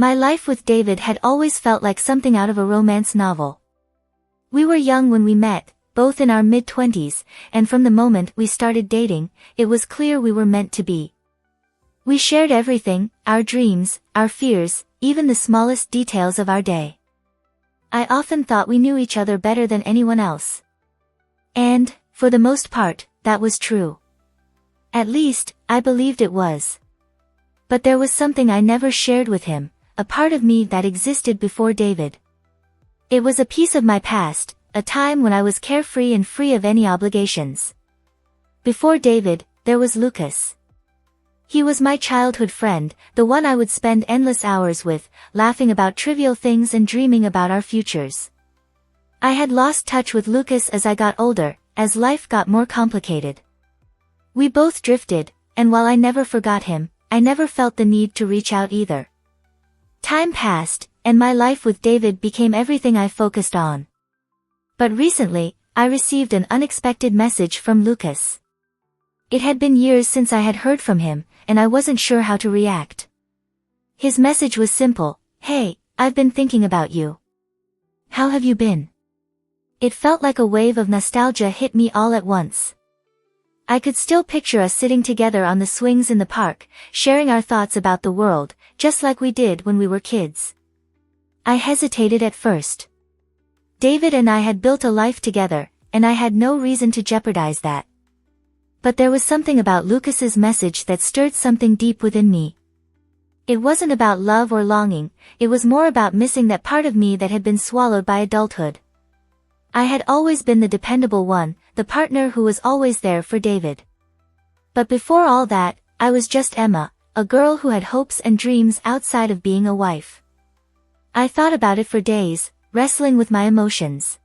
My life with David had always felt like something out of a romance novel. We were young when we met, both in our mid-20s, and from the moment we started dating, it was clear we were meant to be. We shared everything, our dreams, our fears, even the smallest details of our day. I often thought we knew each other better than anyone else. And, for the most part, that was true. At least, I believed it was. But there was something I never shared with him, a part of me that existed before David. It was a piece of my past, a time when I was carefree and free of any obligations. Before David, there was Lucas. He was my childhood friend, the one I would spend endless hours with, laughing about trivial things and dreaming about our futures. I had lost touch with Lucas as I got older, as life got more complicated. We both drifted, and while I never forgot him, I never felt the need to reach out either. Time passed, and my life with David became everything I focused on. But recently, I received an unexpected message from Lucas. It had been years since I had heard from him, and I wasn't sure how to react. His message was simple: "Hey, I've been thinking about you. How have you been?" It felt like a wave of nostalgia hit me all at once. I could still picture us sitting together on the swings in the park, sharing our thoughts about the world, just like we did when we were kids. I hesitated at first. David and I had built a life together, and I had no reason to jeopardize that. But there was something about Lucas's message that stirred something deep within me. It wasn't about love or longing, it was more about missing that part of me that had been swallowed by adulthood. I had always been the dependable one, the partner who was always there for David. But before all that, I was just Emma, a girl who had hopes and dreams outside of being a wife. I thought about it for days, wrestling with my emotions.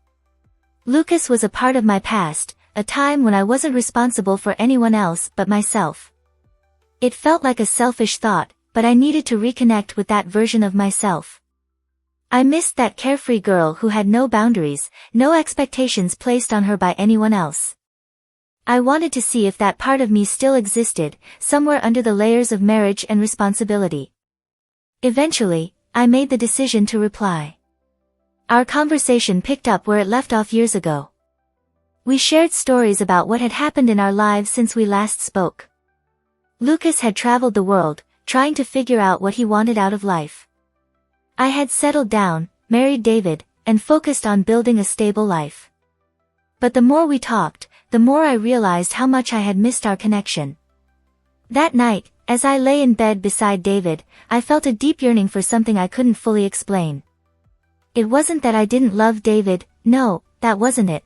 Lucas was a part of my past, a time when I wasn't responsible for anyone else but myself. It felt like a selfish thought, but I needed to reconnect with that version of myself. I missed that carefree girl who had no boundaries, no expectations placed on her by anyone else. I wanted to see if that part of me still existed, somewhere under the layers of marriage and responsibility. Eventually, I made the decision to reply. Our conversation picked up where it left off years ago. We shared stories about what had happened in our lives since we last spoke. Lucas had traveled the world, trying to figure out what he wanted out of life. I had settled down, married David, and focused on building a stable life. But the more we talked, the more I realized how much I had missed our connection. That night, as I lay in bed beside David, I felt a deep yearning for something I couldn't fully explain. It wasn't that I didn't love David, no, that wasn't it.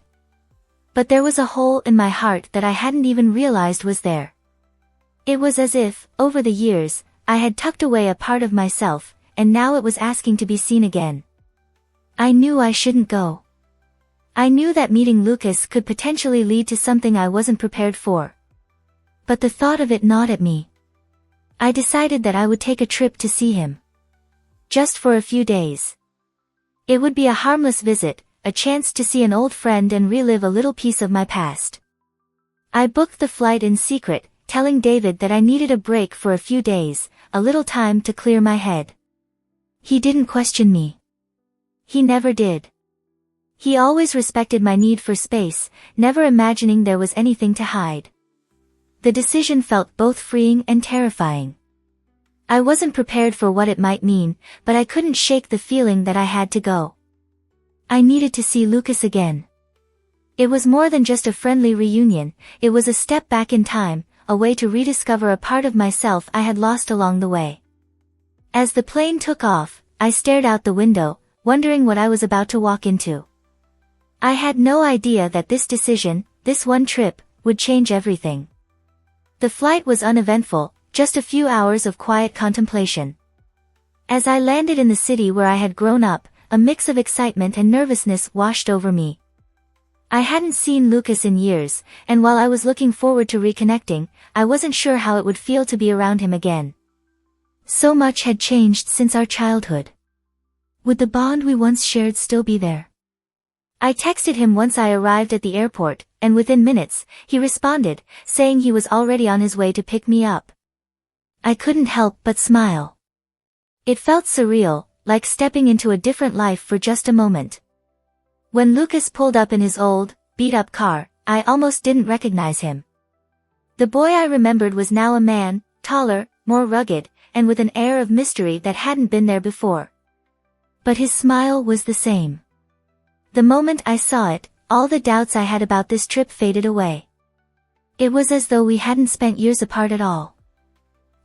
But there was a hole in my heart that I hadn't even realized was there. It was as if, over the years, I had tucked away a part of myself, and now it was asking to be seen again. I knew I shouldn't go. I knew that meeting Lucas could potentially lead to something I wasn't prepared for. But the thought of it gnawed at me. I decided that I would take a trip to see him. Just for a few days. It would be a harmless visit, a chance to see an old friend and relive a little piece of my past. I booked the flight in secret, telling David that I needed a break for a few days, a little time to clear my head. He didn't question me. He never did. He always respected my need for space, never imagining there was anything to hide. The decision felt both freeing and terrifying. I wasn't prepared for what it might mean, but I couldn't shake the feeling that I had to go. I needed to see Lucas again. It was more than just a friendly reunion, it was a step back in time, a way to rediscover a part of myself I had lost along the way. As the plane took off, I stared out the window, wondering what I was about to walk into. I had no idea that this decision, this one trip, would change everything. The flight was uneventful, just a few hours of quiet contemplation. As I landed in the city where I had grown up, a mix of excitement and nervousness washed over me. I hadn't seen Lucas in years, and while I was looking forward to reconnecting, I wasn't sure how it would feel to be around him again. So much had changed since our childhood. Would the bond we once shared still be there? I texted him once I arrived at the airport, and within minutes, he responded, saying he was already on his way to pick me up. I couldn't help but smile. It felt surreal, like stepping into a different life for just a moment. When Lucas pulled up in his old, beat-up car, I almost didn't recognize him. The boy I remembered was now a man, taller, more rugged, and with an air of mystery that hadn't been there before. But his smile was the same. The moment I saw it, all the doubts I had about this trip faded away. It was as though we hadn't spent years apart at all.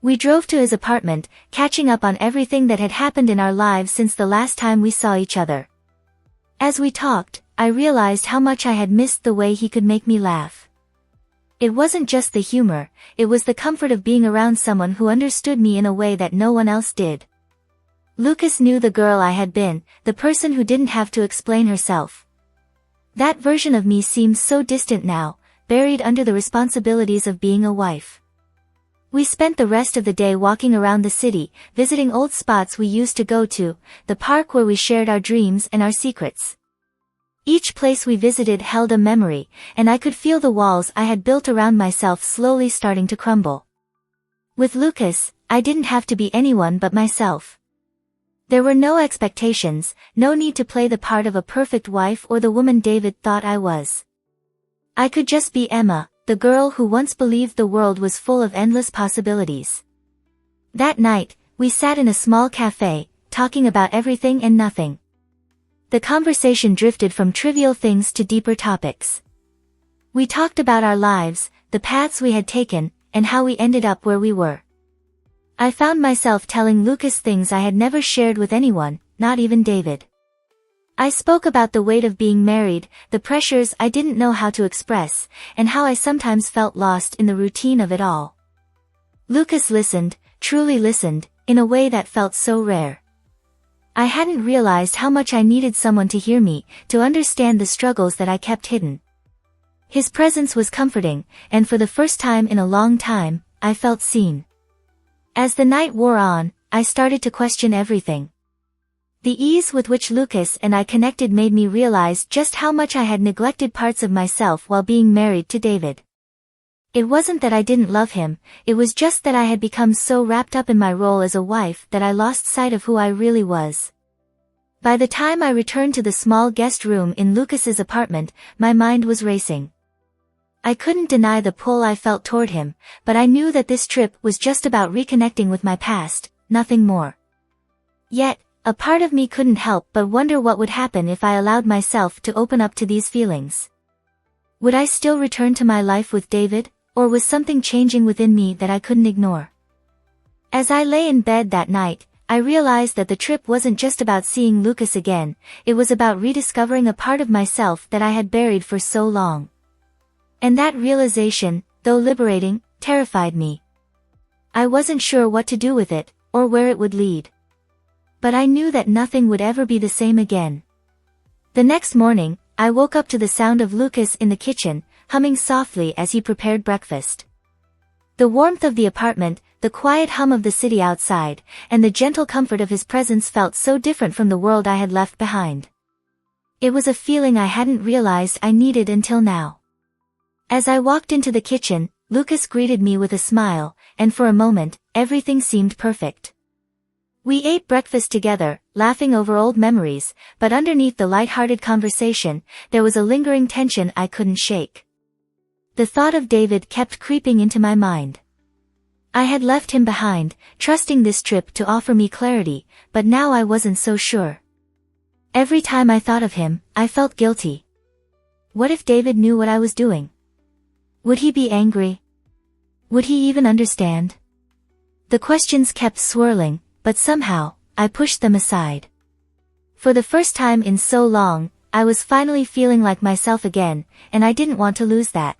We drove to his apartment, catching up on everything that had happened in our lives since the last time we saw each other. As we talked, I realized how much I had missed the way he could make me laugh. It wasn't just the humor, it was the comfort of being around someone who understood me in a way that no one else did. Lucas knew the girl I had been, the person who didn't have to explain herself. That version of me seemed so distant now, buried under the responsibilities of being a wife. We spent the rest of the day walking around the city, visiting old spots we used to go to, the park where we shared our dreams and our secrets. Each place we visited held a memory, and I could feel the walls I had built around myself slowly starting to crumble. With Lucas, I didn't have to be anyone but myself. There were no expectations, no need to play the part of a perfect wife or the woman David thought I was. I could just be Emma, the girl who once believed the world was full of endless possibilities. That night, we sat in a small cafe, talking about everything and nothing. The conversation drifted from trivial things to deeper topics. We talked about our lives, the paths we had taken, and how we ended up where we were. I found myself telling Lucas things I had never shared with anyone, not even David. I spoke about the weight of being married, the pressures I didn't know how to express, and how I sometimes felt lost in the routine of it all. Lucas listened, truly listened, in a way that felt so rare. I hadn't realized how much I needed someone to hear me, to understand the struggles that I kept hidden. His presence was comforting, and for the first time in a long time, I felt seen. As the night wore on, I started to question everything. The ease with which Lucas and I connected made me realize just how much I had neglected parts of myself while being married to David. It wasn't that I didn't love him, it was just that I had become so wrapped up in my role as a wife that I lost sight of who I really was. By the time I returned to the small guest room in Lucas's apartment, my mind was racing. I couldn't deny the pull I felt toward him, but I knew that this trip was just about reconnecting with my past, nothing more. Yet, a part of me couldn't help but wonder what would happen if I allowed myself to open up to these feelings. Would I still return to my life with David, or was something changing within me that I couldn't ignore? As I lay in bed that night, I realized that the trip wasn't just about seeing Lucas again, it was about rediscovering a part of myself that I had buried for so long. And that realization, though liberating, terrified me. I wasn't sure what to do with it, or where it would lead. But I knew that nothing would ever be the same again. The next morning, I woke up to the sound of Lucas in the kitchen, humming softly as he prepared breakfast. The warmth of the apartment, the quiet hum of the city outside, and the gentle comfort of his presence felt so different from the world I had left behind. It was a feeling I hadn't realized I needed until now. As I walked into the kitchen, Lucas greeted me with a smile, and for a moment, everything seemed perfect. We ate breakfast together, laughing over old memories, but underneath the light-hearted conversation, there was a lingering tension I couldn't shake. The thought of David kept creeping into my mind. I had left him behind, trusting this trip to offer me clarity, but now I wasn't so sure. Every time I thought of him, I felt guilty. What if David knew what I was doing? Would he be angry? Would he even understand? The questions kept swirling, but somehow, I pushed them aside. For the first time in so long, I was finally feeling like myself again, and I didn't want to lose that.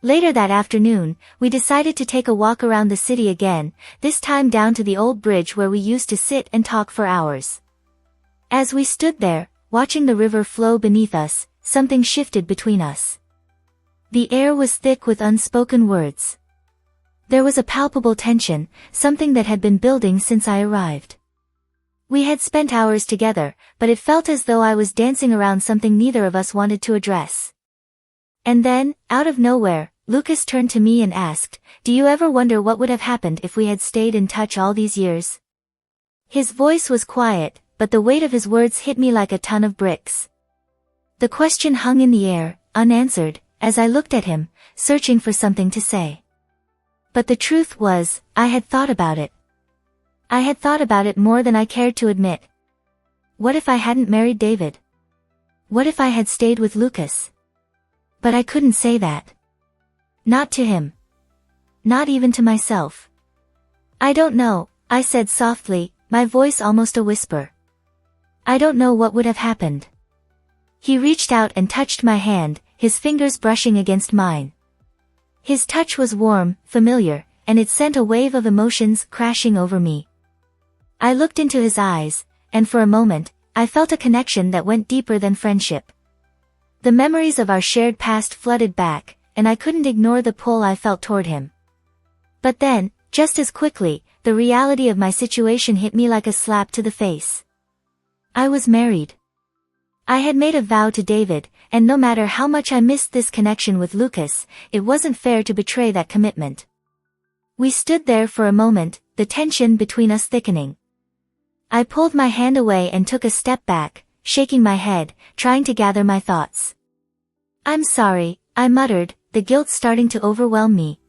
Later that afternoon, we decided to take a walk around the city again, this time down to the old bridge where we used to sit and talk for hours. As we stood there, watching the river flow beneath us, something shifted between us. The air was thick with unspoken words. There was a palpable tension, something that had been building since I arrived. We had spent hours together, but it felt as though I was dancing around something neither of us wanted to address. And then, out of nowhere, Lucas turned to me and asked, "Do you ever wonder what would have happened if we had stayed in touch all these years?" His voice was quiet, but the weight of his words hit me like a ton of bricks. The question hung in the air, unanswered, as I looked at him, searching for something to say. But the truth was, I had thought about it. I had thought about it more than I cared to admit. What if I hadn't married David? What if I had stayed with Lucas? But I couldn't say that. Not to him. Not even to myself. I don't know, I said softly, my voice almost a whisper. I don't know what would have happened. He reached out and touched my hand, his fingers brushing against mine. His touch was warm, familiar, and it sent a wave of emotions crashing over me. I looked into his eyes, and for a moment, I felt a connection that went deeper than friendship. The memories of our shared past flooded back, and I couldn't ignore the pull I felt toward him. But then, just as quickly, the reality of my situation hit me like a slap to the face. I was married. I had made a vow to David, and no matter how much I missed this connection with Lucas, it wasn't fair to betray that commitment. We stood there for a moment, the tension between us thickening. I pulled my hand away and took a step back, shaking my head, trying to gather my thoughts. I'm sorry, I muttered, the guilt starting to overwhelm me.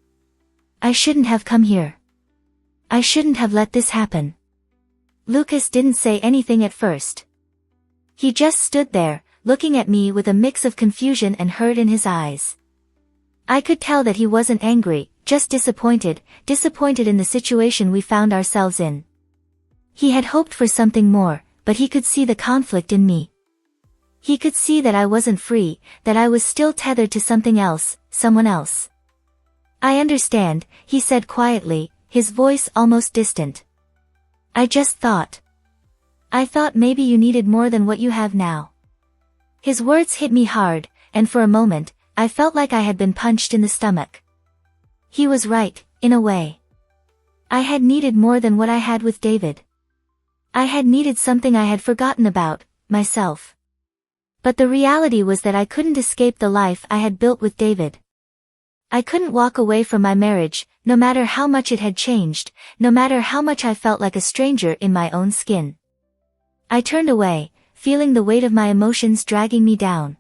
I shouldn't have come here. I shouldn't have let this happen. Lucas didn't say anything at first. He just stood there, looking at me with a mix of confusion and hurt in his eyes. I could tell that he wasn't angry, just disappointed in the situation we found ourselves in. He had hoped for something more, but he could see the conflict in me. He could see that I wasn't free, that I was still tethered to something else, someone else. I understand, he said quietly, his voice almost distant. I thought maybe you needed more than what you have now. His words hit me hard, and for a moment, I felt like I had been punched in the stomach. He was right, in a way. I had needed more than what I had with David. I had needed something I had forgotten about, myself. But the reality was that I couldn't escape the life I had built with David. I couldn't walk away from my marriage, no matter how much it had changed, no matter how much I felt like a stranger in my own skin. I turned away, feeling the weight of my emotions dragging me down.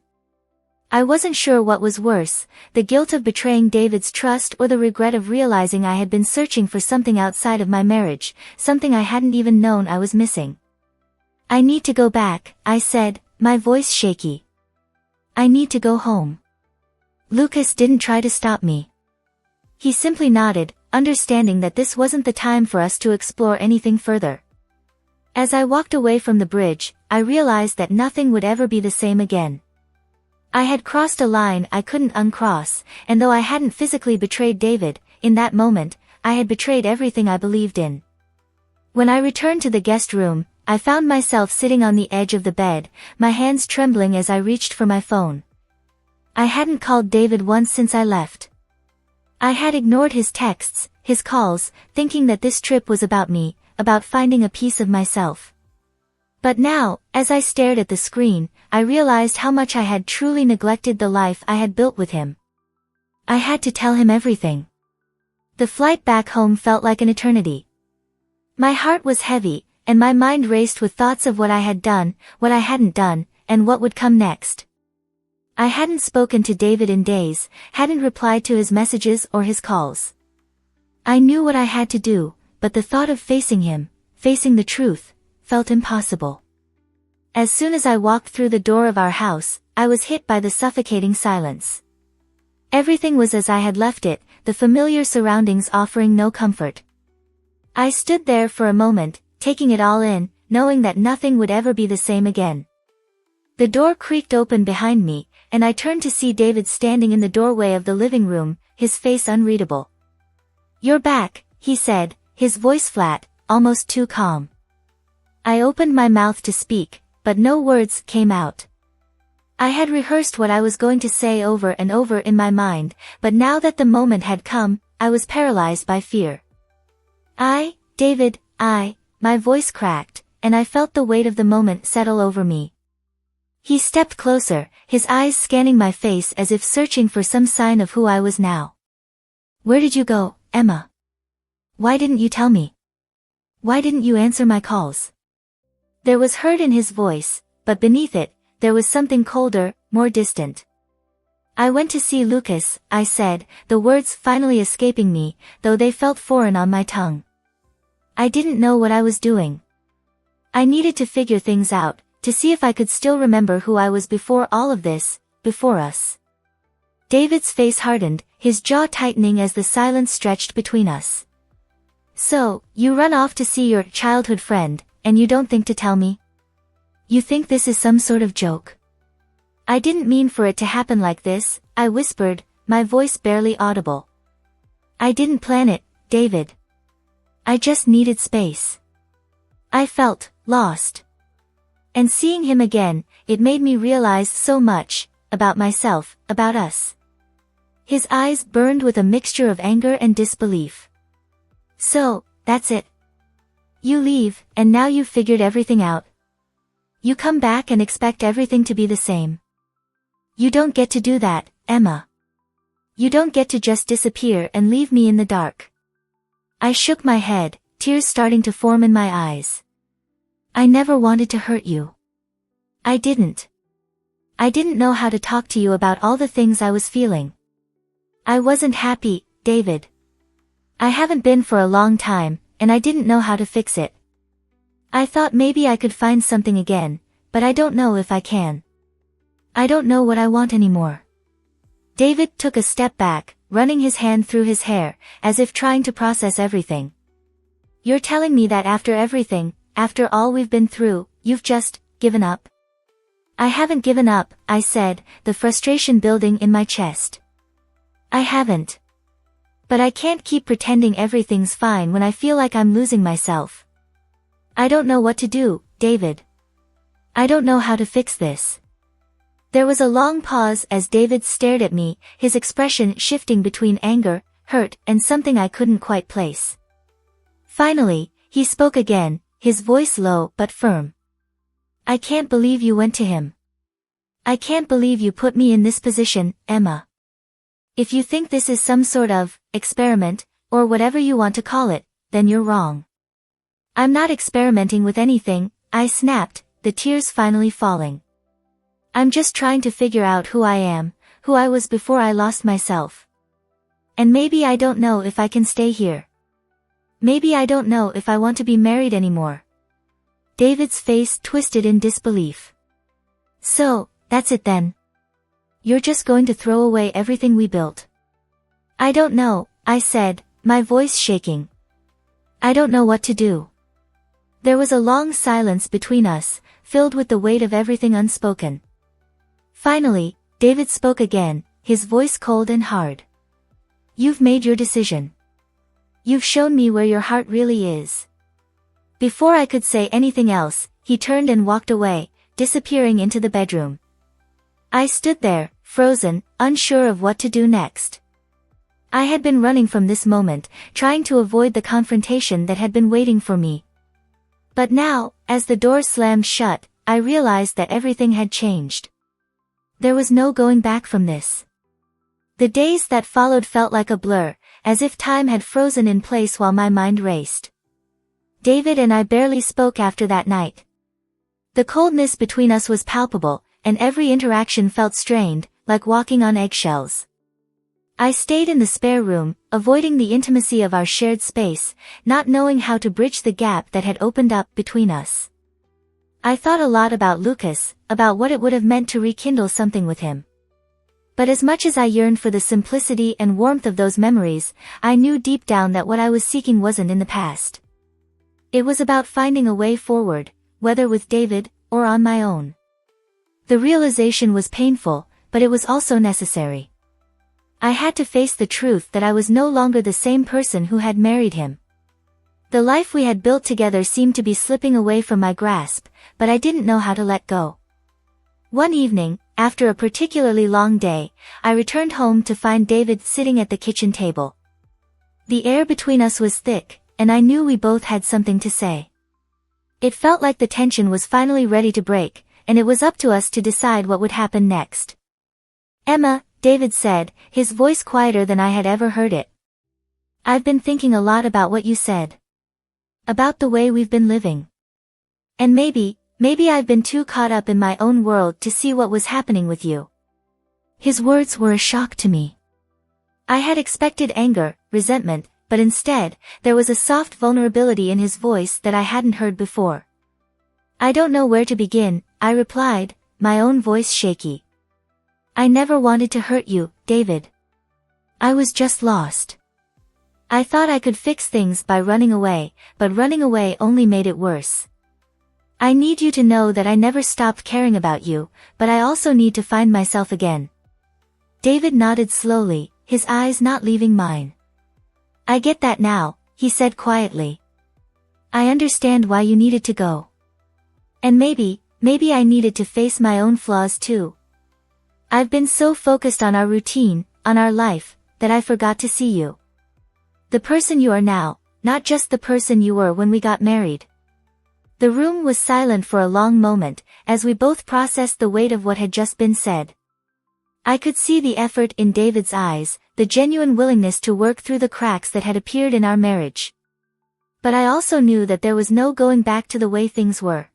I wasn't sure what was worse, the guilt of betraying David's trust or the regret of realizing I had been searching for something outside of my marriage, something I hadn't even known I was missing. I need to go back, I said, my voice shaky. I need to go home. Lucas didn't try to stop me. He simply nodded, understanding that this wasn't the time for us to explore anything further. As I walked away from the bridge, I realized that nothing would ever be the same again. I had crossed a line I couldn't uncross, and though I hadn't physically betrayed David, in that moment, I had betrayed everything I believed in. When I returned to the guest room, I found myself sitting on the edge of the bed, my hands trembling as I reached for my phone. I hadn't called David once since I left. I had ignored his texts, his calls, thinking that this trip was about me, about finding a piece of myself. But now, as I stared at the screen, I realized how much I had truly neglected the life I had built with him. I had to tell him everything. The flight back home felt like an eternity. My heart was heavy, and my mind raced with thoughts of what I had done, what I hadn't done, and what would come next. I hadn't spoken to David in days, hadn't replied to his messages or his calls. I knew what I had to do, but the thought of facing him, facing the truth, felt impossible. As soon as I walked through the door of our house, I was hit by the suffocating silence. Everything was as I had left it, the familiar surroundings offering no comfort. I stood there for a moment, taking it all in, knowing that nothing would ever be the same again. The door creaked open behind me, and I turned to see David standing in the doorway of the living room, his face unreadable. "You're back," he said, his voice flat, almost too calm. I opened my mouth to speak, but no words came out. I had rehearsed what I was going to say over and over in my mind, but now that the moment had come, I was paralyzed by fear. David, my voice cracked, and I felt the weight of the moment settle over me. He stepped closer, his eyes scanning my face as if searching for some sign of who I was now. "Where did you go, Emma? Why didn't you tell me? Why didn't you answer my calls? There was hurt in his voice, but beneath it, there was something colder, more distant. I went to see Lucas, I said, the words finally escaping me, though they felt foreign on my tongue. I didn't know what I was doing. I needed to figure things out, to see if I could still remember who I was before all of this, before us. David's face hardened, his jaw tightening as the silence stretched between us. So, you run off to see your childhood friend, and you don't think to tell me? You think this is some sort of joke? I didn't mean for it to happen like this, I whispered, my voice barely audible. I didn't plan it, David. I just needed space. I felt lost. And seeing him again, it made me realize so much, about myself, about us. His eyes burned with a mixture of anger and disbelief. So, that's it. You leave, and now you've figured everything out. You come back and expect everything to be the same. You don't get to do that, Emma. You don't get to just disappear and leave me in the dark. I shook my head, tears starting to form in my eyes. I never wanted to hurt you. I didn't. I didn't know how to talk to you about all the things I was feeling. I wasn't happy, David. I haven't been for a long time, and I didn't know how to fix it. I thought maybe I could find something again, but I don't know if I can. I don't know what I want anymore. David took a step back, running his hand through his hair, as if trying to process everything. You're telling me that after everything, after all we've been through, you've just given up? I haven't given up, I said, the frustration building in my chest. I haven't. But I can't keep pretending everything's fine when I feel like I'm losing myself. I don't know what to do, David. I don't know how to fix this. There was a long pause as David stared at me, his expression shifting between anger, hurt, and something I couldn't quite place. Finally, he spoke again, his voice low but firm. I can't believe you went to him. I can't believe you put me in this position, Emma. If you think this is some sort of experiment, or whatever you want to call it, then you're wrong. I'm not experimenting with anything, I snapped, the tears finally falling. I'm just trying to figure out who I am, who I was before I lost myself. And maybe I don't know if I can stay here. Maybe I don't know if I want to be married anymore. David's face twisted in disbelief. So, that's it then. You're just going to throw away everything we built. I don't know, I said, my voice shaking. I don't know what to do. There was a long silence between us, filled with the weight of everything unspoken. Finally, David spoke again, his voice cold and hard. You've made your decision. You've shown me where your heart really is. Before I could say anything else, he turned and walked away, disappearing into the bedroom. I stood there, frozen, unsure of what to do next. I had been running from this moment, trying to avoid the confrontation that had been waiting for me. But now, as the door slammed shut, I realized that everything had changed. There was no going back from this. The days that followed felt like a blur, as if time had frozen in place while my mind raced. David and I barely spoke after that night. The coldness between us was palpable, and every interaction felt strained, like walking on eggshells. I stayed in the spare room, avoiding the intimacy of our shared space, not knowing how to bridge the gap that had opened up between us. I thought a lot about Lucas, about what it would have meant to rekindle something with him. But as much as I yearned for the simplicity and warmth of those memories, I knew deep down that what I was seeking wasn't in the past. It was about finding a way forward, whether with David, or on my own. The realization was painful, but it was also necessary. I had to face the truth that I was no longer the same person who had married him. The life we had built together seemed to be slipping away from my grasp, but I didn't know how to let go. One evening, after a particularly long day, I returned home to find David sitting at the kitchen table. The air between us was thick, and I knew we both had something to say. It felt like the tension was finally ready to break, and it was up to us to decide what would happen next. Emma, David said, his voice quieter than I had ever heard it. I've been thinking a lot about what you said. About the way we've been living. And maybe I've been too caught up in my own world to see what was happening with you. His words were a shock to me. I had expected anger, resentment, but instead, there was a soft vulnerability in his voice that I hadn't heard before. I don't know where to begin, I replied, my own voice shaky. I never wanted to hurt you, David. I was just lost. I thought I could fix things by running away, but running away only made it worse. I need you to know that I never stopped caring about you, but I also need to find myself again. David nodded slowly, his eyes not leaving mine. I get that now, he said quietly. I understand why you needed to go. And maybe I needed to face my own flaws too. I've been so focused on our routine, on our life, that I forgot to see you. The person you are now, not just the person you were when we got married. The room was silent for a long moment, as we both processed the weight of what had just been said. I could see the effort in David's eyes, the genuine willingness to work through the cracks that had appeared in our marriage. But I also knew that there was no going back to the way things were.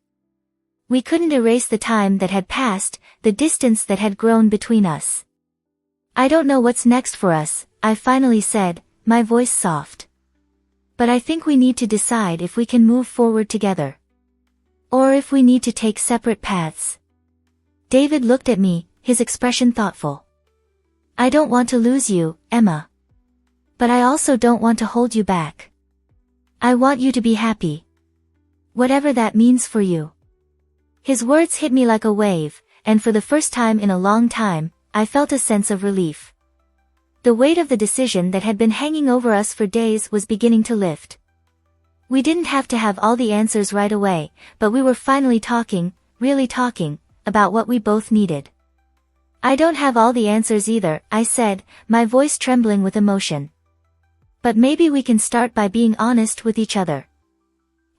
We couldn't erase the time that had passed, the distance that had grown between us. I don't know what's next for us, I finally said, my voice soft. But I think we need to decide if we can move forward together. Or if we need to take separate paths. David looked at me, his expression thoughtful. I don't want to lose you, Emma. But I also don't want to hold you back. I want you to be happy. Whatever that means for you. His words hit me like a wave, and for the first time in a long time, I felt a sense of relief. The weight of the decision that had been hanging over us for days was beginning to lift. We didn't have to have all the answers right away, but we were finally talking, really talking, about what we both needed. I don't have all the answers either, I said, my voice trembling with emotion. But maybe we can start by being honest with each other.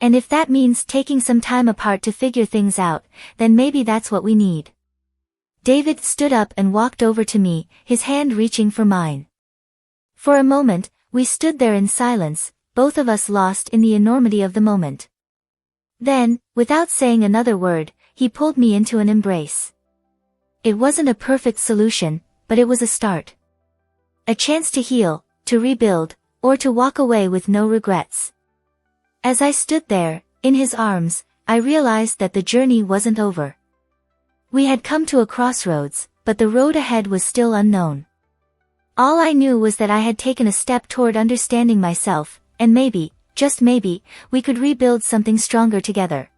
And if that means taking some time apart to figure things out, then maybe that's what we need. David stood up and walked over to me, his hand reaching for mine. For a moment, we stood there in silence, both of us lost in the enormity of the moment. Then, without saying another word, he pulled me into an embrace. It wasn't a perfect solution, but it was a start. A chance to heal, to rebuild, or to walk away with no regrets. As I stood there, in his arms, I realized that the journey wasn't over. We had come to a crossroads, but the road ahead was still unknown. All I knew was that I had taken a step toward understanding myself, and maybe, just maybe, we could rebuild something stronger together.